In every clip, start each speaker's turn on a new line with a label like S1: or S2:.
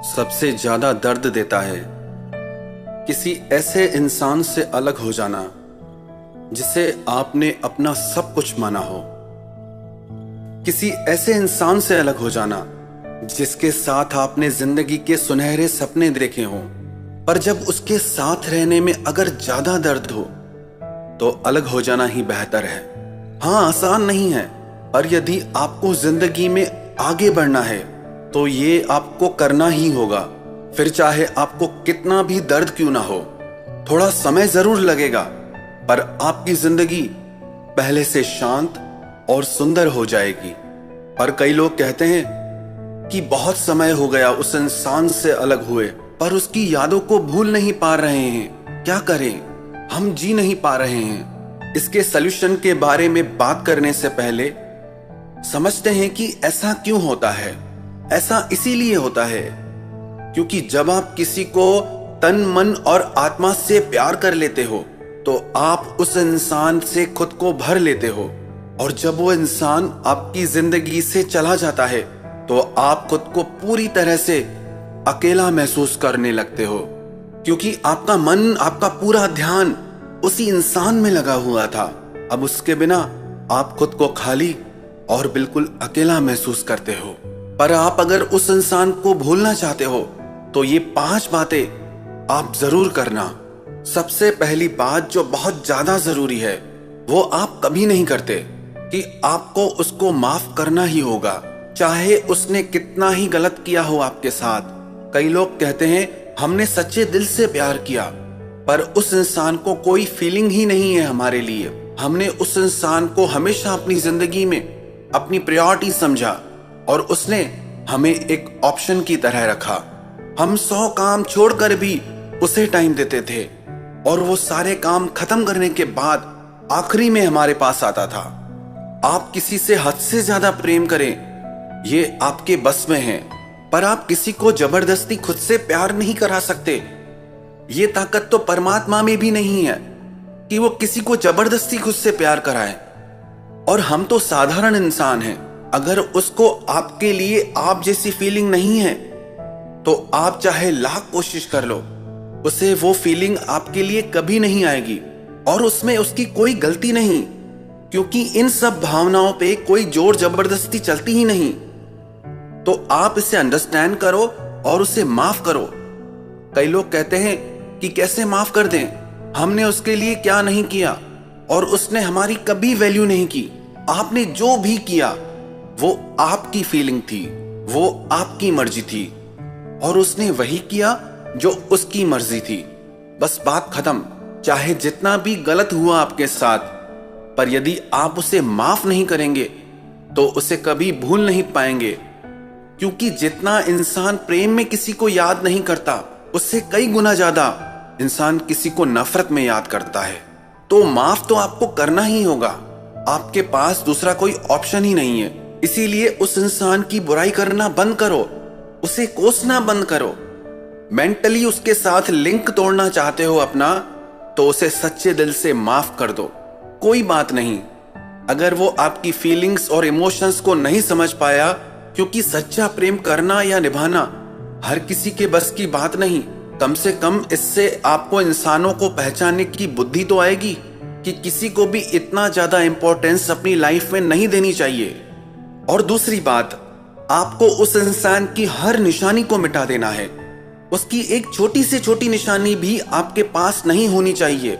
S1: सबसे ज्यादा दर्द देता है किसी ऐसे इंसान से अलग हो जाना जिसे आपने अपना सब कुछ माना हो। किसी ऐसे इंसान से अलग हो जाना जिसके साथ आपने जिंदगी के सुनहरे सपने देखे हों, पर जब उसके साथ रहने में अगर ज्यादा दर्द हो तो अलग हो जाना ही बेहतर है। हाँ, आसान नहीं है, पर यदि आपको जिंदगी में आगे बढ़ना है तो ये आपको करना ही होगा। फिर चाहे आपको कितना भी दर्द क्यों ना हो, थोड़ा समय जरूर लगेगा, पर आपकी जिंदगी पहले से शांत और सुंदर हो जाएगी। पर कई लोग कहते हैं कि बहुत समय हो गया उस इंसान से अलग हुए, पर उसकी यादों को भूल नहीं पा रहे हैं। क्या करें, हम जी नहीं पा रहे हैं। इसके सलूशन के बारे में बात करने से पहले समझते हैं कि ऐसा क्यों होता है। ऐसा इसीलिए होता है क्योंकि जब आप किसी को तन मन और आत्मा से प्यार कर लेते हो तो आप उस इंसान से खुद को भर लेते हो, और जब वो इंसान आपकी जिंदगी से चला जाता है तो आप खुद को पूरी तरह से अकेला महसूस करने लगते हो, क्योंकि आपका मन, आपका पूरा ध्यान उसी इंसान में लगा हुआ था। अब उसके बिना आप खुद को खाली और बिल्कुल अकेला महसूस करते हो। पर आप अगर उस इंसान को भूलना चाहते हो तो ये 5 बातें आप जरूर करना। सबसे पहली बात जो बहुत ज्यादा जरूरी है वो आप कभी नहीं करते कि आपको उसको माफ करना ही होगा, चाहे उसने कितना ही गलत किया हो आपके साथ। कई लोग कहते हैं हमने सच्चे दिल से प्यार किया, पर उस इंसान को कोई फीलिंग ही नहीं है हमारे लिए। हमने उस इंसान को हमेशा अपनी जिंदगी में अपनी प्रायोरिटी समझा और उसने हमें एक ऑप्शन की तरह रखा। हम 100 काम छोड़कर भी उसे टाइम देते थे और वो सारे काम खत्म करने के बाद आखिरी में हमारे पास आता था। आप किसी से हद से ज्यादा प्रेम करें, ये आपके बस में है, पर आप किसी को जबरदस्ती खुद से प्यार नहीं करा सकते। ये ताकत तो परमात्मा में भी नहीं है कि वो किसी को जबरदस्ती खुद से प्यार कराए। और हम तो साधारण इंसान हैं। अगर उसको आपके लिए आप जैसी फीलिंग नहीं है तो आप चाहे लाख कोशिश कर लो, उसे वो फीलिंग आपके लिए कभी नहीं आएगी। और उसमें उसकी कोई गलती नहीं, क्योंकि इन सब भावनाओं पे कोई जोर जबरदस्ती चलती ही नहीं। तो आप इसे अंडरस्टैंड करो और उसे माफ करो। कई लोग कहते हैं कि कैसे माफ कर दें, हमने उसके लिए क्या नहीं किया और उसने हमारी कभी वैल्यू नहीं की। आपने जो भी किया वो आपकी फीलिंग थी, वो आपकी मर्जी थी, और उसने वही किया जो उसकी मर्जी थी। बस बात खत्म। चाहे जितना भी गलत हुआ आपके साथ, पर यदि आप उसे माफ नहीं करेंगे तो उसे कभी भूल नहीं पाएंगे, क्योंकि जितना इंसान प्रेम में किसी को याद नहीं करता, उससे कई गुना ज्यादा इंसान किसी को नफरत में याद करता है। तो माफ तो आपको करना ही होगा, आपके पास दूसरा कोई ऑप्शन ही नहीं है। इसीलिए उस इंसान की बुराई करना बंद करो, उसे कोसना बंद करो। मेंटली उसके साथ लिंक तोड़ना चाहते हो अपना, तो उसे सच्चे दिल से माफ कर दो। कोई बात नहीं अगर वो आपकी फीलिंग्स और इमोशंस को नहीं समझ पाया, क्योंकि सच्चा प्रेम करना या निभाना हर किसी के बस की बात नहीं। कम से कम इससे आपको इंसानों को पहचानने की बुद्धि तो आएगी कि किसी को भी इतना ज्यादा इंपॉर्टेंस अपनी लाइफ में नहीं देनी चाहिए। और दूसरी बात, आपको उस इंसान की हर निशानी को मिटा देना है। उसकी एक छोटी से छोटी निशानी भी आपके पास नहीं होनी चाहिए।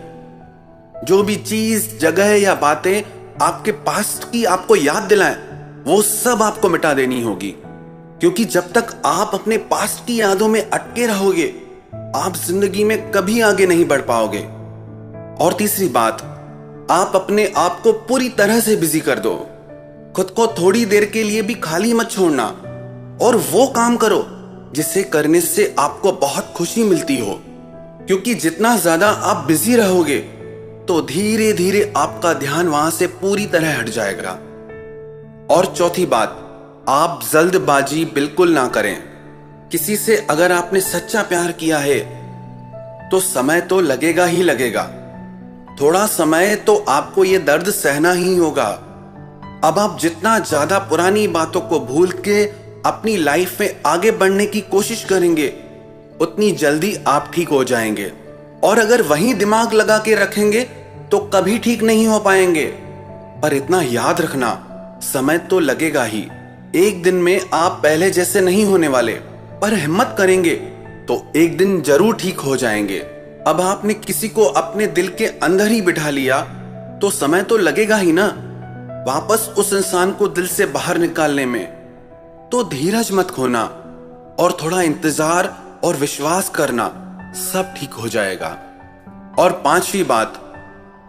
S1: जो भी चीज, जगह या बातें आपके पास्ट की आपको याद दिलाएं, वो सब आपको मिटा देनी होगी, क्योंकि जब तक आप अपने पास्ट की यादों में अटके रहोगे आप जिंदगी में कभी आगे नहीं बढ़ पाओगे। और तीसरी बात, आप अपने आप को पूरी तरह से बिजी कर दो। खुद को थोड़ी देर के लिए भी खाली मत छोड़ना, और वो काम करो जिसे करने से आपको बहुत खुशी मिलती हो, क्योंकि जितना ज्यादा आप बिजी रहोगे तो धीरे धीरे आपका ध्यान वहां से पूरी तरह हट जाएगा। और चौथी बात, आप जल्दबाजी बिल्कुल ना करें। किसी से अगर आपने सच्चा प्यार किया है तो समय तो लगेगा ही लगेगा। थोड़ा समय तो आपको ये दर्द सहना ही होगा। अब आप जितना ज्यादा पुरानी बातों को भूल के अपनी लाइफ में आगे बढ़ने की कोशिश करेंगे, उतनी जल्दी आप ठीक हो जाएंगे। और अगर वहीं दिमाग लगा के रखेंगे तो कभी ठीक नहीं हो पाएंगे। पर इतना याद रखना, समय तो लगेगा ही, एक दिन में आप पहले जैसे नहीं होने वाले, पर हिम्मत करेंगे तो एक दिन जरूर ठीक हो जाएंगे। अब आपने किसी को अपने दिल के अंदर ही बिठा लिया तो समय तो लगेगा ही ना वापस उस इंसान को दिल से बाहर निकालने में। तो धीरज मत खोना और थोड़ा इंतजार और विश्वास करना, सब ठीक हो जाएगा। और पांचवी बात,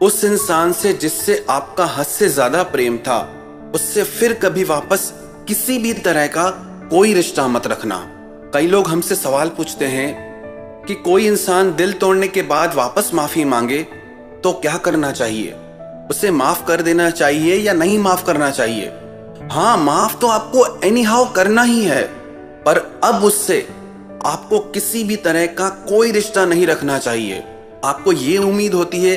S1: उस इंसान से जिससे आपका हद से ज्यादा प्रेम था, उससे फिर कभी वापस किसी भी तरह का कोई रिश्ता मत रखना। कई लोग हमसे सवाल पूछते हैं कि कोई इंसान दिल तोड़ने के बाद वापस माफी मांगे तो क्या करना चाहिए, उसे माफ कर देना चाहिए या नहीं माफ करना चाहिए। हाँ, माफ तो आपको एनी हाउ करना ही है, पर अब उससे आपको किसी भी तरह का कोई रिश्ता नहीं रखना चाहिए। आपको ये उम्मीद होती है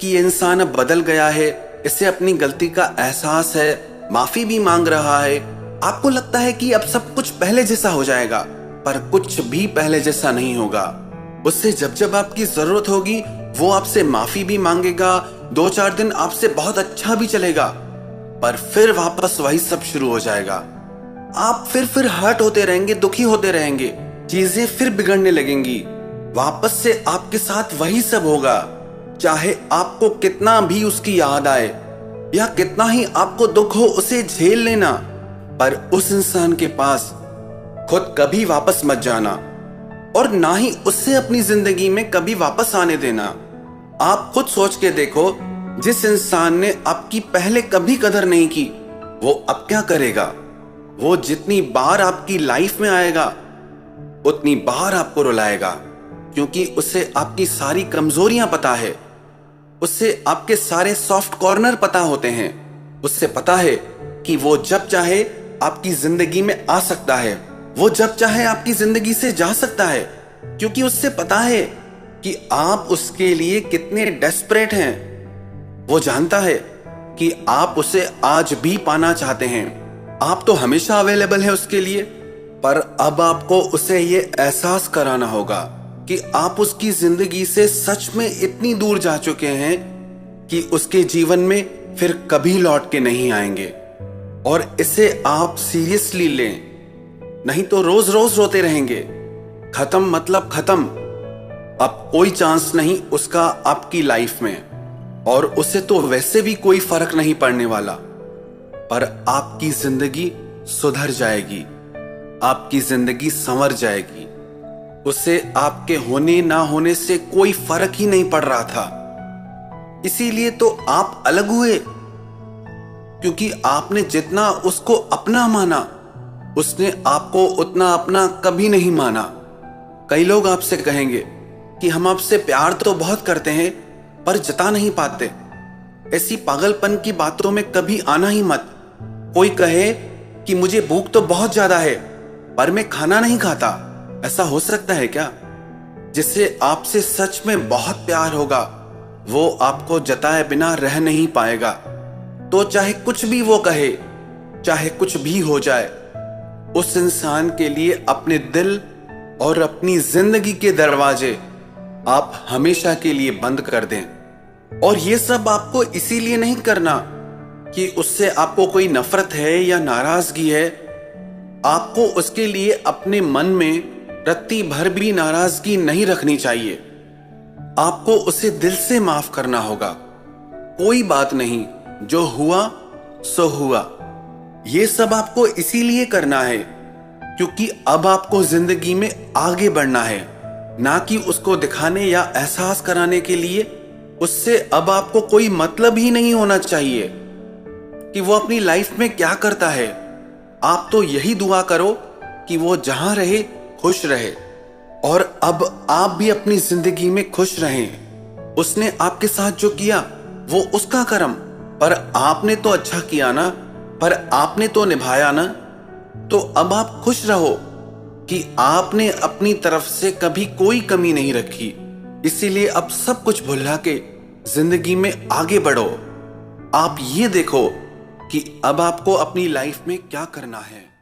S1: कि ये इंसान अब बदल गया है, इसे अपनी गलती का एहसास है, माफी भी मांग रहा है। आपको लगता है कि अब सब कुछ पहले जैसा हो जाएगा, पर कुछ भी पहले जैसा नहीं होगा। उससे जब जब आपकी जरूरत होगी वो आपसे माफी भी मांगेगा, 2-4 दिन आपसे बहुत अच्छा भी चलेगा, पर फिर वापस वही सब शुरू हो जाएगा। आप फिर हर्ट होते रहेंगे, दुखी होते रहेंगे, चीजें फिर बिगड़ने लगेंगी। वापस से आपके साथ वही सब होगा, चाहे आपको कितना भी उसकी याद आए या कितना ही आपको दुख हो, उसे झेल लेना। पर उस इंसान के पास खुद कभी वापस मत जाना और ना ही उससे अपनी जिंदगी में कभी वापस आने देना। आप खुद सोच के देखो, जिस इंसान ने आपकी पहले कभी कदर नहीं की, वो अब क्या करेगा। वो जितनी बार आपकी लाइफ में आएगा उतनी बार आपको रुलाएगा, क्योंकि उसे आपकी सारी कमजोरियां पता है, उससे आपके सारे सॉफ्ट कॉर्नर पता होते हैं। उससे पता है कि वो जब चाहे आपकी जिंदगी में आ सकता है, वो जब चाहे आपकी जिंदगी से जा सकता है, क्योंकि उससे पता है कि आप उसके लिए कितने डेस्परेट हैं। वो जानता है कि आप उसे आज भी पाना चाहते हैं। आप तो हमेशा अवेलेबल है उसके लिए, पर अब आपको उसे ये एहसास कराना होगा कि आप उसकी जिंदगी से सच में इतनी दूर जा चुके हैं कि उसके जीवन में फिर कभी लौट के नहीं आएंगे। और इसे आप सीरियसली लें, नहीं तो रोज रोज रोते रहेंगे। खत्म मतलब खत्म, अब कोई चांस नहीं उसका आपकी लाइफ में, और उसे तो वैसे भी कोई फर्क नहीं पड़ने वाला। पर आपकी जिंदगी सुधर जाएगी, आपकी जिंदगी संवर जाएगी। उसे आपके होने ना होने से कोई फर्क ही नहीं पड़ रहा था, इसीलिए तो आप अलग हुए, क्योंकि आपने जितना उसको अपना माना, उसने आपको उतना अपना कभी नहीं माना। कई लोग आपसे कहेंगे कि हम आपसे प्यार तो बहुत करते हैं पर जता नहीं पाते। ऐसी पागलपन की बातों में कभी आना ही मत। कोई कहे कि मुझे भूख तो बहुत ज्यादा है पर मैं खाना नहीं खाता, ऐसा हो सकता है क्या? जिससे आपसे सच में बहुत प्यार होगा वो आपको जताए बिना रह नहीं पाएगा। तो चाहे कुछ भी वो कहे, चाहे कुछ भी हो जाए, उस इंसान के लिए अपने दिल और अपनी जिंदगी के दरवाजे आप हमेशा के लिए बंद कर दें। और ये सब आपको इसीलिए नहीं करना कि उससे आपको कोई नफरत है या नाराजगी है। आपको उसके लिए अपने मन में रत्ती भर भी नाराजगी नहीं रखनी चाहिए। आपको उसे दिल से माफ करना होगा। कोई बात नहीं, जो हुआ सो हुआ। ये सब आपको इसीलिए करना है क्योंकि अब आपको जिंदगी में आगे बढ़ना है, ना कि उसको दिखाने या एहसास कराने के लिए। उससे अब आपको कोई मतलब ही नहीं होना चाहिए कि वो अपनी लाइफ में क्या करता है। आप तो यही दुआ करो कि वो जहां रहे खुश रहे, और अब आप भी अपनी जिंदगी में खुश रहें। उसने आपके साथ जो किया वो उसका कर्म, पर आपने तो अच्छा किया ना, पर आपने तो निभाया ना। तो अब आप खुश रहो कि आपने अपनी तरफ से कभी कोई कमी नहीं रखी। इसीलिए अब सब कुछ भुला के जिंदगी में आगे बढ़ो। आप ये देखो कि अब आपको अपनी लाइफ में क्या करना है।